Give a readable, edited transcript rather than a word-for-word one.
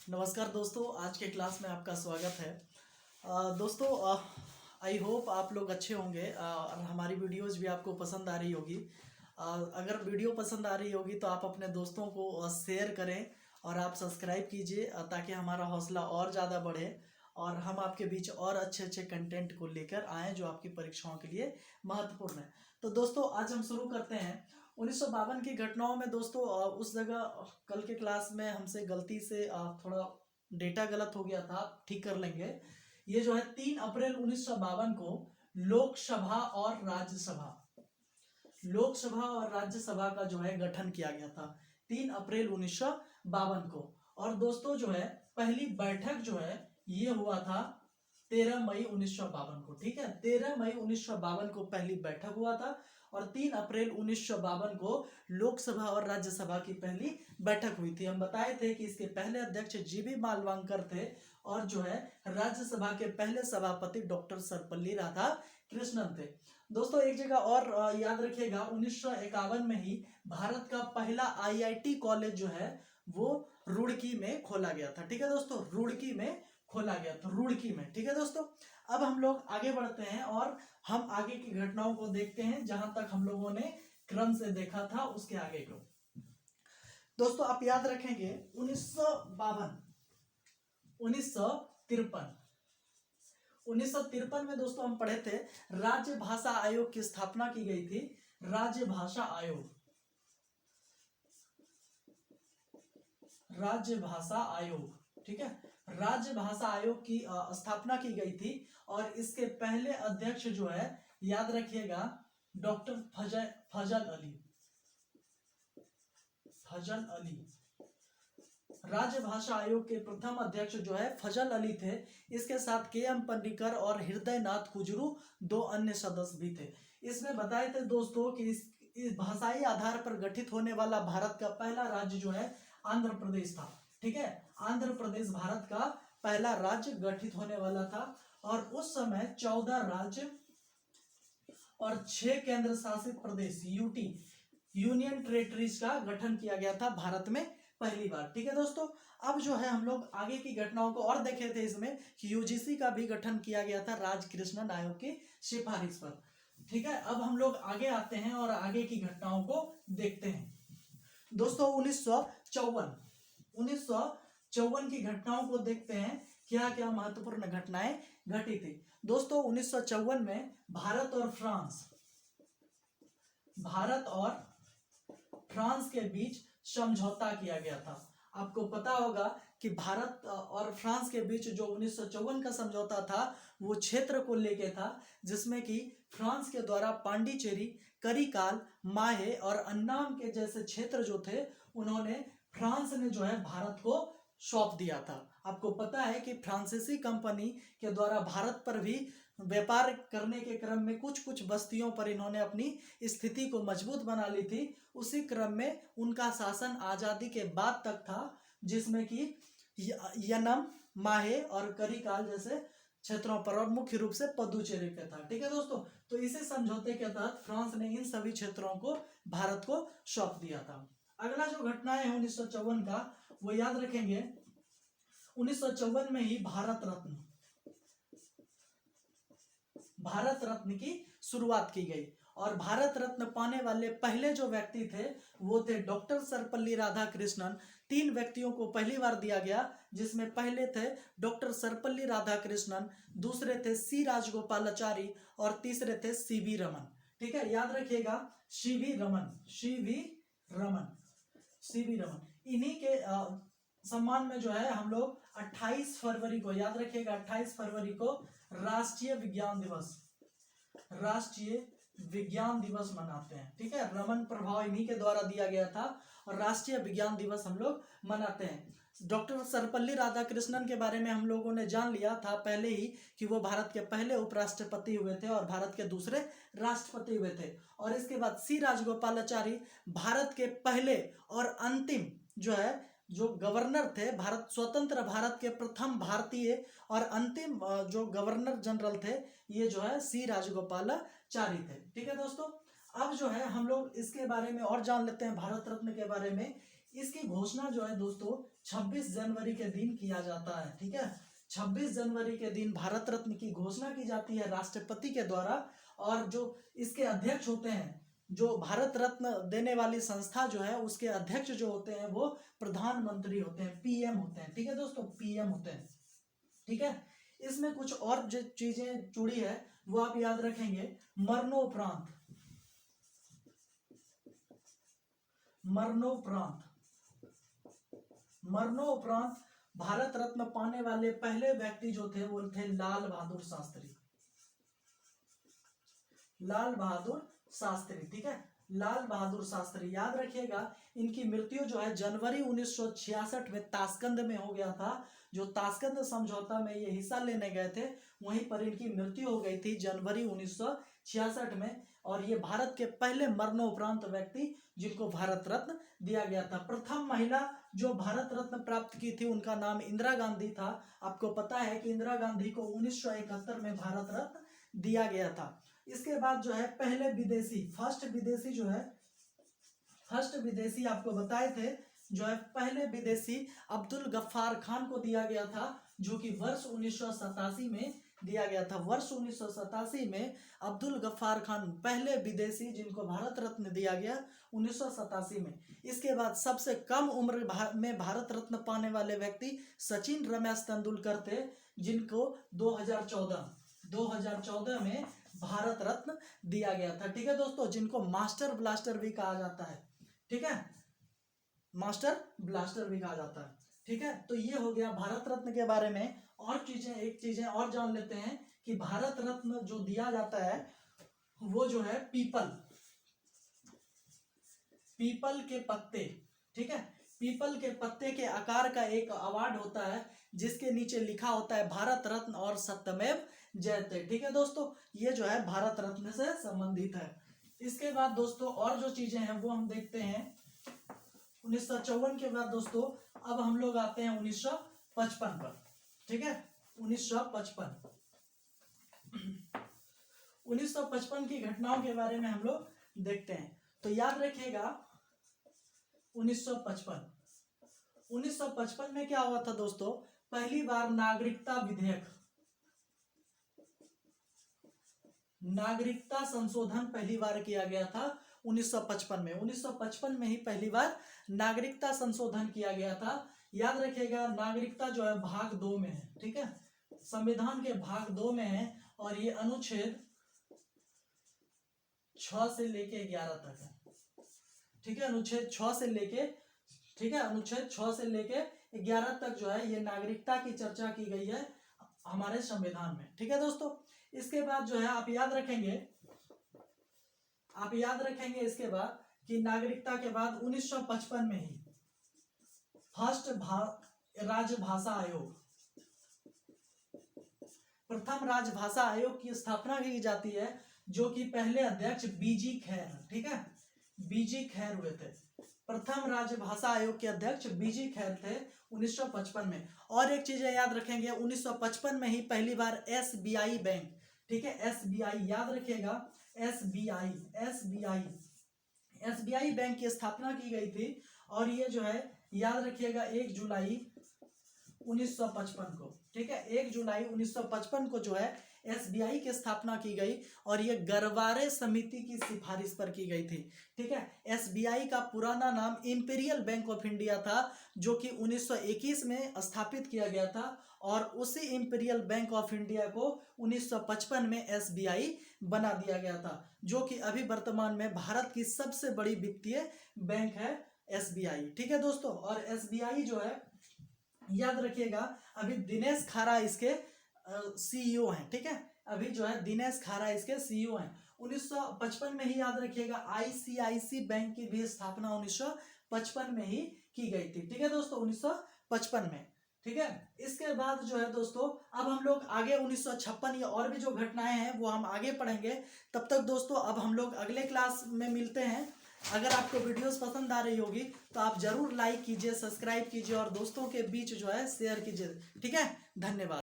नमस्कार दोस्तों, आज के क्लास में आपका स्वागत है। दोस्तों, आई होप आप लोग अच्छे होंगे और हमारी वीडियोज़ भी आपको पसंद आ रही होगी। अगर वीडियो पसंद आ रही होगी तो आप अपने दोस्तों को शेयर करें और आप सब्सक्राइब कीजिए ताकि हमारा हौसला और ज़्यादा बढ़े और हम आपके बीच और अच्छे अच्छे कंटेंट को लेकर आएँ जो आपकी परीक्षाओं के लिए महत्वपूर्ण है। तो दोस्तों, आज हम शुरू करते हैं 1952 की घटनाओं में। दोस्तों, उस जगह कल के क्लास में हमसे गलती से थोड़ा डेटा गलत हो गया था, ठीक कर लेंगे। ये जो है 3 अप्रैल 1952 को लोकसभा और राज्यसभा लोकसभा और राज्यसभा का जो है गठन किया गया था 3 अप्रैल 1952 को। और दोस्तों जो है पहली बैठक जो है ये हुआ था 13 मई 1952 को। ठीक है, 13 मई 1952 को पहली बैठक हुआ था और 3 अप्रैल 1952 को लोकसभा और राज्यसभा की पहली बैठक हुई थी। हम बताए थे कि इसके पहले अध्यक्ष जीबी मालवांकर थे और जो है राज्यसभा के पहले सभापति डॉक्टर सर्वपल्ली राधाकृष्णन थे। दोस्तों, एक जगह और याद रखिएगा, 1951 में ही भारत का पहला आईआईटी कॉलेज जो है वो रुड़की में खोला गया था। ठीक है दोस्तों, रुड़की में खोला गया था, रुड़की में। ठीक है दोस्तों, अब हम लोग आगे बढ़ते हैं और हम आगे की घटनाओं को देखते हैं जहां तक हम लोगों ने क्रम से देखा था उसके आगे को। दोस्तों, आप याद रखेंगे 1952 1953 1953 में दोस्तों हम पढ़े थे राज्य भाषा आयोग की स्थापना की गई थी। राज्य भाषा आयोग, राज्य भाषा आयोग, ठीक है, राज्य भाषा आयोग की स्थापना की गई थी और इसके पहले अध्यक्ष जो है याद रखिएगा डॉक्टर फजल अली। राज्य भाषा आयोग के प्रथम अध्यक्ष जो है फजल अली थे। इसके साथ के.एम. पंडीकर और हृदयनाथ कुजरू दो अन्य सदस्य भी थे। इसमें बताए थे दोस्तों कि इस भाषाई आधार पर गठित होने वाला भारत का पहला राज्य जो है आंध्र प्रदेश था। ठीक है, आंध्र प्रदेश भारत का पहला राज्य गठित होने वाला था और उस समय 14 राज्य और 6 केंद्र शासित प्रदेश यूटी, यूनियन टेरिटरीज का गठन किया गया था भारत में पहली बार। ठीक है दोस्तों, अब जो है हम लोग आगे की घटनाओं को और देखे थे इसमें कि यूजीसी का भी गठन किया गया था राजकृष्णन आयोग की सिफारिश पर। ठीक है, अब हम लोग आगे आते हैं और आगे की घटनाओं को देखते हैं। दोस्तों, 1954 की घटनाओं को देखते हैं, क्या क्या महत्वपूर्ण घटनाएं घटी थी। दोस्तों, 1954 में भारत और फ्रांस के बीच समझौता किया गया था। आपको पता होगा कि भारत और फ्रांस के बीच जो 1954 का समझौता था वो क्षेत्र को लेके था, जिसमें कि फ्रांस के द्वारा पांडिचेरी, करिकाल, माहे और अन्नाम के जैसे क्षेत्र जो थे उन्होंने फ्रांस ने जो है भारत को सौंप दिया था। आपको पता है कि फ्रांसीसी कंपनी के द्वारा भारत पर भी व्यापार करने के क्रम में कुछ कुछ बस्तियों पर इन्होंने अपनी स्थिति को मजबूत बना ली थी। उसी क्रम में उनका शासन आजादी के बाद तक था, जिसमें कि यनम, माहे और करिकाल जैसे क्षेत्रों पर और मुख्य रूप से पुदुचेरी पे था। ठीक है दोस्तों, तो इसी समझौते के तहत फ्रांस ने इन सभी क्षेत्रों को भारत को सौंप दिया था। अगला जो घटना है 1954 का वो याद रखेंगे। 1954 में ही भारत रत्न की शुरुआत की गई और भारत रत्न पाने वाले पहले जो व्यक्ति थे वो थे डॉक्टर सर्वपल्ली राधाकृष्णन। 3 व्यक्तियों को पहली बार दिया गया, जिसमें पहले थे डॉक्टर सर्वपल्ली राधाकृष्णन, दूसरे थे सी राजगोपालाचारी और तीसरे थे सीवी रमन। ठीक है, याद रखिएगा सीवी रमन। इन्हीं के सम्मान में जो है हम लोग 28 फरवरी को, याद रखिएगा 28 फरवरी को राष्ट्रीय विज्ञान दिवस मनाते हैं। ठीक है, रमन प्रभाव इन्हीं के द्वारा दिया गया था और राष्ट्रीय विज्ञान दिवस हम लोग मनाते हैं। डॉक्टर सर्वपल्ली राधाकृष्णन के बारे में हम लोगों ने जान लिया था पहले ही कि वो भारत के पहले उपराष्ट्रपति हुए थे और भारत के दूसरे राष्ट्रपति हुए थे। और इसके बाद सी राजगोपालाचारी भारत के पहले और अंतिम जो गवर्नर थे, स्वतंत्र भारत के प्रथम भारतीय और अंतिम जो गवर्नर जनरल थे, ये जो है सी राजगोपालाचारी थे। ठीक है दोस्तों, अब जो है हम लोग इसके बारे में और जान लेते हैं भारत रत्न के बारे में। इसकी घोषणा जो है दोस्तों 26 जनवरी के दिन किया जाता है। ठीक है, 26 जनवरी के दिन भारत रत्न की घोषणा की जाती है राष्ट्रपति के द्वारा, और जो इसके अध्यक्ष होते हैं, जो भारत रत्न देने वाली संस्था जो है उसके अध्यक्ष जो होते हैं वो प्रधानमंत्री होते हैं, पीएम होते हैं। ठीक है दोस्तों, पीएम होते हैं। ठीक है, इसमें कुछ और जो चीजें जुड़ी है वो आप याद रखेंगे। मरणोपरांत, मरणोपरांत, मरणोपरांत भारत रत्न पाने वाले पहले व्यक्ति जो थे वो थे लाल बहादुर शास्त्री, लाल बहादुर शास्त्री। ठीक है, लाल बहादुर शास्त्री याद रखिएगा। इनकी मृत्यु जो है जनवरी 1966 में ताशकंद में हो गया था। जो ताशकंद समझौता में ये हिस्सा लेने गए थे वहीं पर इनकी मृत्यु हो गई थी जनवरी 1966 में, और ये भारत के पहले मरणोपरांत व्यक्ति जिनको भारत रत्न दिया गया था। प्रथम महिला जो भारत रत्न प्राप्त की थी उनका नाम इंदिरा गांधी था। आपको पता है कि इंदिरा गांधी को 1971 में भारत रत्न दिया गया था। इसके बाद जो है पहले विदेशी, फर्स्ट विदेशी जो है, फर्स्ट विदेशी आपको बताए थे जो है पहले विदेशी अब्दुल गफ्फार खान को दिया गया था, जो कि वर्ष 1987 में दिया गया था। वर्ष 1987 में अब्दुल गफ्फार खान पहले विदेशी जिनको भारत रत्न दिया गया 1987 में। इसके बाद सबसे कम उम्र में भारत रत्न पाने वाले व्यक्ति सचिन रमेश तेंदुलकर थे, जिनको 2014 में भारत रत्न दिया गया था। ठीक है दोस्तों, जिनको मास्टर ब्लास्टर भी कहा जाता है। ठीक है, मास्टर ब्लास्टर भी कहा जाता है। ठीक है, तो ये हो गया भारत रत्न के बारे में। और चीजें और जान लेते हैं कि भारत रत्न जो दिया जाता है वो जो है पीपल के पत्ते, ठीक है, पीपल के पत्ते के आकार का एक अवार्ड होता है जिसके नीचे लिखा होता है भारत रत्न और सत्यमेव जयते। ठीक है दोस्तों, ये जो है भारत रत्न से संबंधित है। इसके बाद दोस्तों और जो चीजें हैं वो हम देखते हैं 1954 के बाद। दोस्तों अब हम लोग आते हैं 1955 पर। ठीक है, 1955 की घटनाओं के बारे में हम लोग देखते हैं। तो याद रखिएगा 1955 में क्या हुआ था दोस्तों, पहली बार नागरिकता संशोधन पहली बार किया गया था 1955 में। 1955 में ही पहली बार नागरिकता संशोधन किया गया था। याद रखिएगा नागरिकता जो है भाग 2 में है। ठीक है, संविधान के भाग 2 में है और ये अनुच्छेद 6 से लेके 11 तक है। ठीक है, अनुच्छेद 6 से लेके, ठीक है, अनुच्छेद 6 से लेके 11 तक जो है ये नागरिकता की चर्चा की गई है हमारे संविधान में। ठीक है दोस्तों, इसके बाद जो है आप याद रखेंगे इसके बाद कि नागरिकता के बाद 1955 में ही फर्स्ट राजभाषा आयोग, प्रथम राजभाषा आयोग की स्थापना की जाती है, जो कि पहले अध्यक्ष बीजी खैर, ठीक है, बीजी खैर हुए थे। प्रथम राजभाषा आयोग के अध्यक्ष बीजी खैर थे 1955 में। और एक चीज याद रखेंगे 1955 में ही पहली बार एसबीआई बैंक, ठीक है, एसबीआई याद रखिएगा, एसबीआई बैंक की स्थापना की गई थी। और ये जो है याद रखिएगा 1 जुलाई 1955 को, ठीक है, 1 जुलाई 1955 को जो है एसबीआई की स्थापना की गई और ये गरवारे समिति की सिफारिश पर की गई थी। ठीक है, एसबीआई का पुराना नाम इंपीरियल बैंक ऑफ इंडिया था, जो कि 1921 में स्थापित किया गया था, और उसी इंपीरियल बैंक ऑफ इंडिया को 1955 में एसबीआई बना दिया गया था, जो कि अभी वर्तमान में भारत की सबसे बड़ी वित्तीय बैंक है एसबीआई। ठीक है दोस्तों, और एसबीआई जो है याद रखिएगा अभी दिनेश खारा इसके सीईओ हैं। ठीक है, अभी जो है दिनेश खारा इसके सीईओ हैं। 1955 में ही याद रखिएगा आईसीआईसी बैंक की भी स्थापना 1955 में ही की गई थी। ठीक है दोस्तों, 1955 में। ठीक है, इसके बाद जो है दोस्तों अब हम लोग आगे 1956 या और भी जो घटनाएं हैं वो हम आगे पढ़ेंगे। तब तक दोस्तों अब हम लोग अगले क्लास में मिलते हैं। अगर आपको वीडियोस पसंद आ रही होगी तो आप जरूर लाइक कीजिए, सब्सक्राइब कीजिए और दोस्तों के बीच जो है शेयर कीजिए। ठीक है, धन्यवाद।